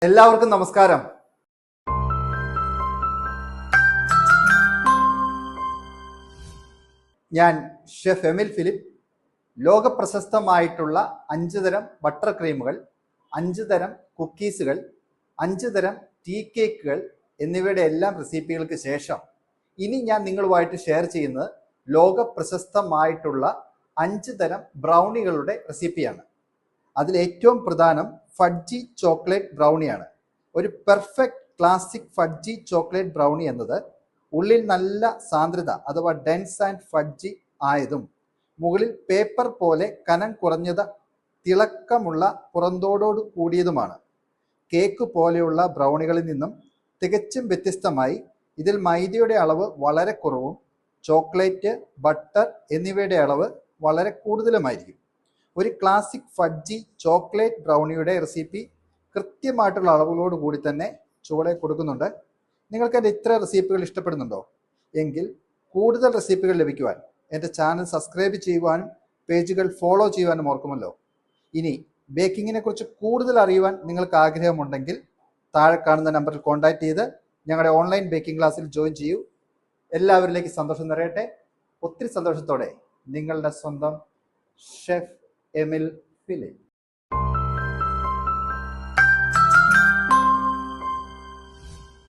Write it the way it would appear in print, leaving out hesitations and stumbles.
എല്ലാവർക്കും നമസ്കാരം. ഞാൻ ഷെഫ് എമിൽ ഫിലിപ്പ്. ലോക പ്രശസ്തമായിട്ടുള്ള 5 തരം ബട്ടർ ക്രീമുകൾ, 5 തരം കുക്കീസുകൾ, 5 തരം ടീ കേക്കുകൾ എന്നിവയുടെ എല്ലാം റെസിപ്പികൾക്ക് ശേഷം ഇനി ഞാൻ നിങ്ങളുമായിട്ട് ഷെയർ ചെയ്യുന്നത് ലോക പ്രശസ്തമായിട്ടുള്ള 5 തരം ബ്രൗണികളുടെ റെസിപ്പിയാണ്. അതിൽ ഏറ്റവും പ്രധാനം ഫഡ്ജി ചോക്ലേറ്റ് ബ്രൗണിയാണ്. ഒരു perfect classic fudge chocolate brownie എന്നത് ഉള്ളിൽ നല്ല സാന്ദ്രത അഥവാ ഡെൻസ് ആൻഡ് ഫഡ്ജി ആയതും മുകളിൽ പേപ്പർ പോലെ കനം കുറഞ്ഞത് തിളക്കമുള്ള പുറന്തോടോട് കൂടിയതുമാണ്. കേക്ക് പോലെയുള്ള ബ്രൗണികളിൽ നിന്നും തികച്ചും വ്യത്യസ്തമായി ഇതിൽ മൈദയുടെ അളവ് വളരെ കുറവും ചോക്ലേറ്റ്, ബട്ടർ എന്നിവയുടെ അളവ് വളരെ കൂടുതലുമായിരിക്കും. ഒരു ക്ലാസിക് ഫഡ്ജി ചോക്ലേറ്റ് ബ്രൗണിയുടെ റെസിപ്പി കൃത്യമായിട്ടുള്ള അളവുകളോട് കൂടി തന്നെ ചുവടെ കൊടുക്കുന്നുണ്ട്. നിങ്ങൾക്ക് എൻ്റെ ഇത്ര റെസിപ്പികൾ ഇഷ്ടപ്പെടുന്നുണ്ടോ എങ്കിൽ കൂടുതൽ റെസിപ്പികൾ ലഭിക്കുവാൻ എൻ്റെ ചാനൽ സബ്സ്ക്രൈബ് ചെയ്യുവാനും പേജുകൾ ഫോളോ ചെയ്യുവാനും ഓർക്കുമല്ലോ. ഇനി ബേക്കിങ്ങിനെ കുറിച്ച് കൂടുതൽ അറിയുവാൻ നിങ്ങൾക്ക് ആഗ്രഹമുണ്ടെങ്കിൽ താഴെ കാണുന്ന നമ്പറിൽ കോൺടാക്ട് ചെയ്ത് ഞങ്ങളുടെ ഓൺലൈൻ ബേക്കിംഗ് ക്ലാസ്സിൽ ജോയിൻ ചെയ്യൂ. എല്ലാവരിലേക്ക് സന്തോഷം നിറയട്ടെ. ഒത്തിരി സന്തോഷത്തോടെ നിങ്ങളുടെ സ്വന്തം ഷെഫ് എമിൽ ഫിലിപ്പ്.